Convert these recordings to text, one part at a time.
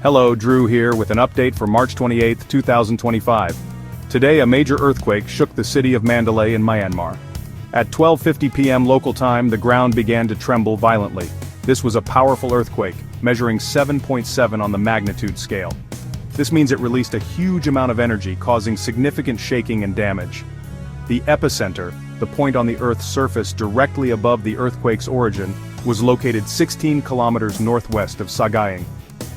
Hello, Drew here with an update for March 28, 2025. Today a major earthquake shook the city of Mandalay in Myanmar. At 12:50 p.m. local time, the ground began to tremble violently. This was a powerful earthquake, measuring 7.7 on the magnitude scale. This means it released a huge amount of energy, causing significant shaking and damage. The epicenter, the point on the Earth's surface directly above the earthquake's origin, was located 16 kilometers northwest of Sagaing.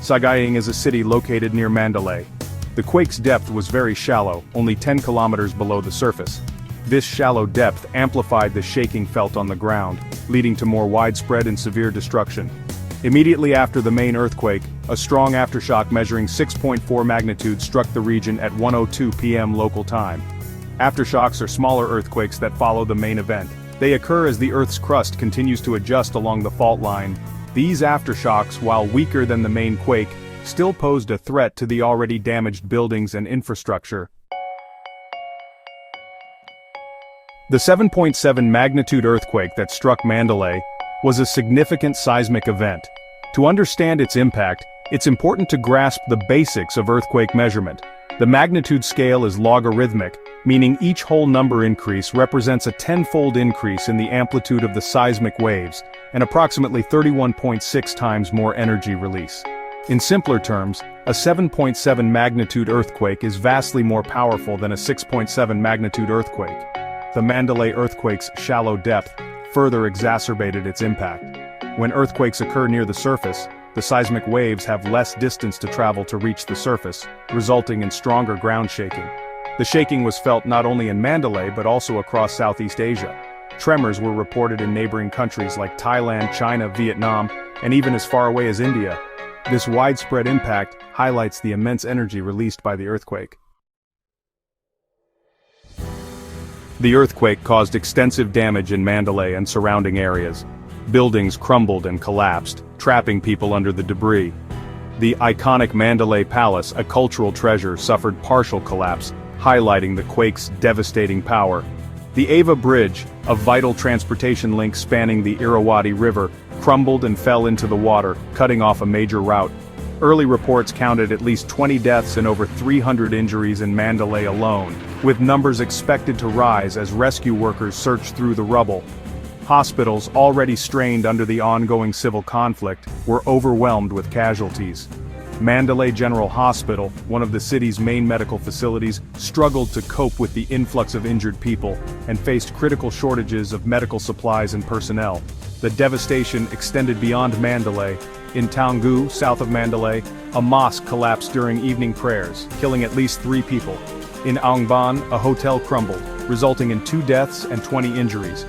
Sagaing is a city located near Mandalay. The quake's depth was very shallow, only 10 kilometers below the surface. This shallow depth amplified the shaking felt on the ground, leading to more widespread and severe destruction. Immediately after the main earthquake, a strong aftershock measuring 6.4 magnitude struck the region at 1:02 p.m. local time. Aftershocks are smaller earthquakes that follow the main event. They occur as the Earth's crust continues to adjust along the fault line. These aftershocks, while weaker than the main quake, still posed a threat to the already damaged buildings and infrastructure. The 7.7 magnitude earthquake that struck Mandalay was a significant seismic event. To understand its impact, it's important to grasp the basics of earthquake measurement. The magnitude scale is logarithmic, meaning each whole number increase represents a 10-fold increase in the amplitude of the seismic waves, and approximately 31.6 times more energy release. In simpler terms, a 7.7 magnitude earthquake is vastly more powerful than a 6.7 magnitude earthquake. The Mandalay earthquake's shallow depth further exacerbated its impact. When earthquakes occur near the surface, the seismic waves have less distance to travel to reach the surface, resulting in stronger ground shaking. The shaking was felt not only in Mandalay but also across Southeast Asia. Tremors were reported in neighboring countries like Thailand, China, Vietnam, and even as far away as India. This widespread impact highlights the immense energy released by the earthquake. The earthquake caused extensive damage in Mandalay and surrounding areas. Buildings crumbled and collapsed, trapping people under the debris. The iconic Mandalay Palace, a cultural treasure, suffered partial collapse, highlighting the quake's devastating power. The Ava Bridge, a vital transportation link spanning the Irrawaddy River, crumbled and fell into the water, cutting off a major route. Early reports counted at least 20 deaths and over 300 injuries in Mandalay alone, with numbers expected to rise as rescue workers search through the rubble. Hospitals, already strained under the ongoing civil conflict, were overwhelmed with casualties. Mandalay General Hospital, one of the city's main medical facilities, struggled to cope with the influx of injured people and faced critical shortages of medical supplies and personnel. The devastation extended beyond Mandalay. In Taungoo, south of Mandalay, a mosque collapsed during evening prayers, killing at least 3 people. In Aungban, a hotel crumbled, resulting in 2 deaths and 20 injuries.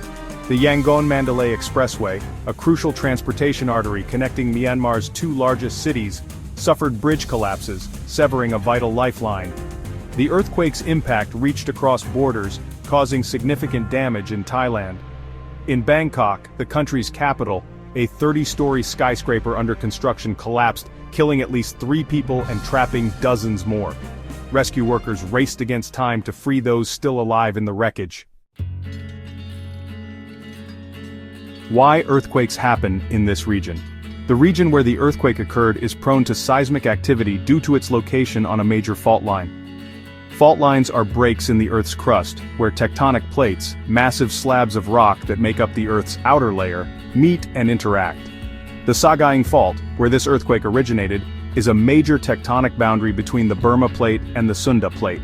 The Yangon-Mandalay Expressway, a crucial transportation artery connecting Myanmar's 2 largest cities, suffered bridge collapses, severing a vital lifeline. The earthquake's impact reached across borders, causing significant damage in Thailand. In Bangkok, the country's capital, a 30-story skyscraper under construction collapsed, killing at least 3 people and trapping dozens more. Rescue workers raced against time to free those still alive in the wreckage. Why earthquakes happen in this region? The region where the earthquake occurred is prone to seismic activity due to its location on a major fault line. Fault lines are breaks in the Earth's crust, where tectonic plates, massive slabs of rock that make up the Earth's outer layer, meet and interact. The Sagaing Fault, where this earthquake originated, is a major tectonic boundary between the Burma Plate and the Sunda Plate.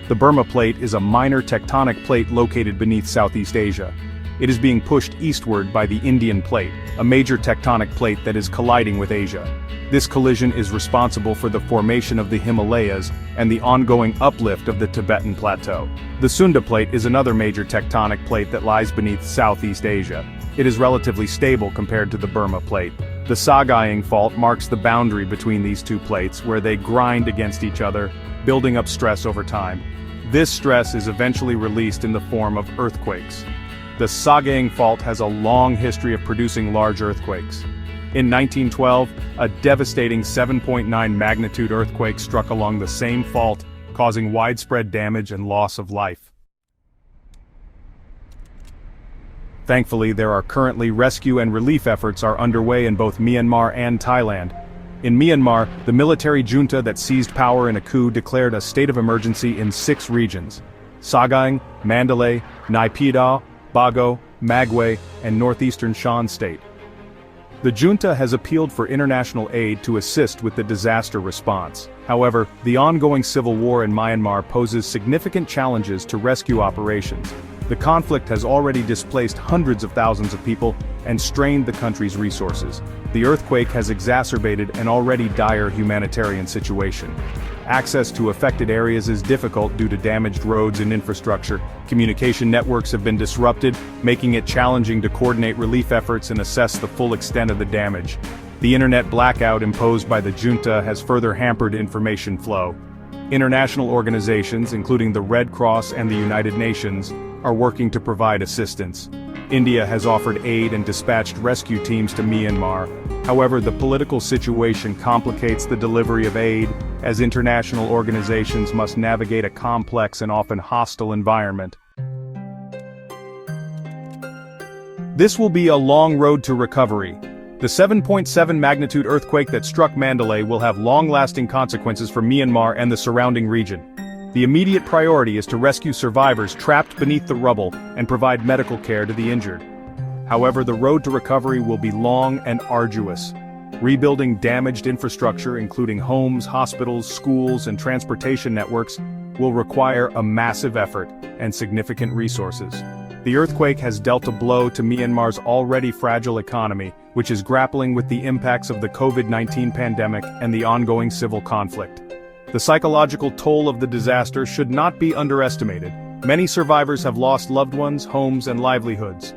The Burma Plate is a minor tectonic plate located beneath Southeast Asia. It is being pushed eastward by the Indian Plate, a major tectonic plate that is colliding with Asia. This collision is responsible for the formation of the Himalayas and the ongoing uplift of the Tibetan Plateau. The Sunda Plate is another major tectonic plate that lies beneath Southeast Asia. It is relatively stable compared to the Burma Plate. The Sagaing Fault marks the boundary between these 2 plates, where they grind against each other, building up stress over time. This stress is eventually released in the form of earthquakes. The Sagaing Fault has a long history of producing large earthquakes. In 1912, a devastating 7.9 magnitude earthquake struck along the same fault, causing widespread damage and loss of life. Thankfully, there are currently rescue and relief efforts are underway in both Myanmar and Thailand. In Myanmar, the military junta that seized power in a coup declared a state of emergency in 6 regions: Sagaing, Mandalay, Naypyidaw, Bago, Magway, and northeastern Shan State. The junta has appealed for international aid to assist with the disaster response. However, the ongoing civil war in Myanmar poses significant challenges to rescue operations. The conflict has already displaced hundreds of thousands of people and strained the country's resources. The earthquake has exacerbated an already dire humanitarian situation. Access to affected areas is difficult due to damaged roads and infrastructure. Communication networks have been disrupted, making it challenging to coordinate relief efforts and assess the full extent of the damage. The internet blackout imposed by the junta has further hampered information flow. International organizations, including the Red Cross and the United Nations, are working to provide assistance. India has offered aid and dispatched rescue teams to Myanmar. However, the political situation complicates the delivery of aid, as international organizations must navigate a complex and often hostile environment. This will be a long road to recovery. The 7.7 magnitude earthquake that struck Mandalay will have long-lasting consequences for Myanmar and the surrounding region. The immediate priority is to rescue survivors trapped beneath the rubble and provide medical care to the injured. However, the road to recovery will be long and arduous. Rebuilding damaged infrastructure, including homes, hospitals, schools, and transportation networks, will require a massive effort and significant resources. The earthquake has dealt a blow to Myanmar's already fragile economy, which is grappling with the impacts of the COVID-19 pandemic and the ongoing civil conflict. The psychological toll of the disaster should not be underestimated. Many survivors have lost loved ones, homes, and livelihoods.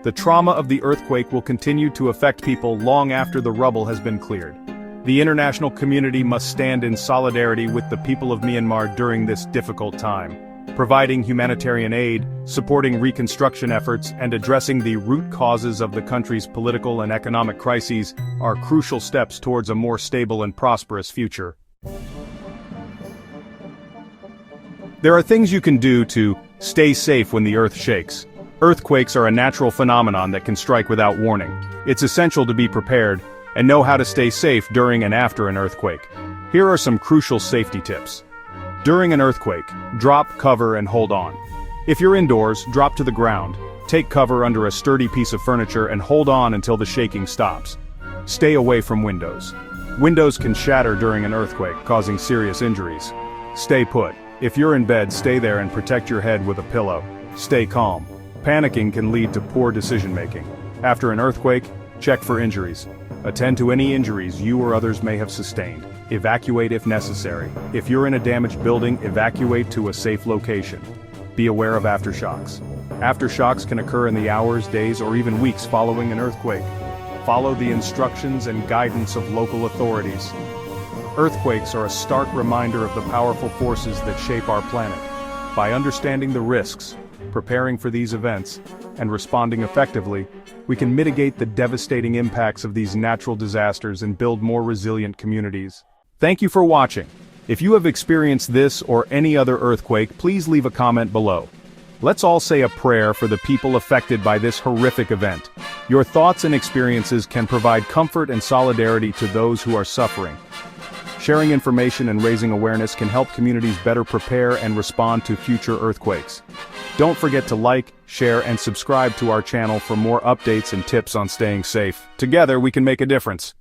The trauma of the earthquake will continue to affect people long after the rubble has been cleared. The international community must stand in solidarity with the people of Myanmar during this difficult time. Providing humanitarian aid, supporting reconstruction efforts, and addressing the root causes of the country's political and economic crises are crucial steps towards a more stable and prosperous future. There are things you can do to stay safe when the earth shakes. Earthquakes are a natural phenomenon that can strike without warning. It's essential to be prepared and know how to stay safe during and after an earthquake. Here are some crucial safety tips. During an earthquake, drop, cover, and hold on. If you're indoors, drop to the ground. Take cover under a sturdy piece of furniture and hold on until the shaking stops. Stay away from windows. Windows can shatter during an earthquake, causing serious injuries. Stay put. If you're in bed, stay there and protect your head with a pillow. Stay calm. Panicking can lead to poor decision-making. After an earthquake, check for injuries. Attend to any injuries you or others may have sustained. Evacuate if necessary. If you're in a damaged building, evacuate to a safe location. Be aware of aftershocks. Aftershocks can occur in the hours, days, or even weeks following an earthquake. Follow the instructions and guidance of local authorities. Earthquakes are a stark reminder of the powerful forces that shape our planet. By understanding the risks, preparing for these events, and responding effectively, we can mitigate the devastating impacts of these natural disasters and build more resilient communities. Thank you for watching. If you have experienced this or any other earthquake, please leave a comment below. Let's all say a prayer for the people affected by this horrific event. Your thoughts and experiences can provide comfort and solidarity to those who are suffering. Sharing information and raising awareness can help communities better prepare and respond to future earthquakes. Don't forget to like, share, and subscribe to our channel for more updates and tips on staying safe. Together we can make a difference.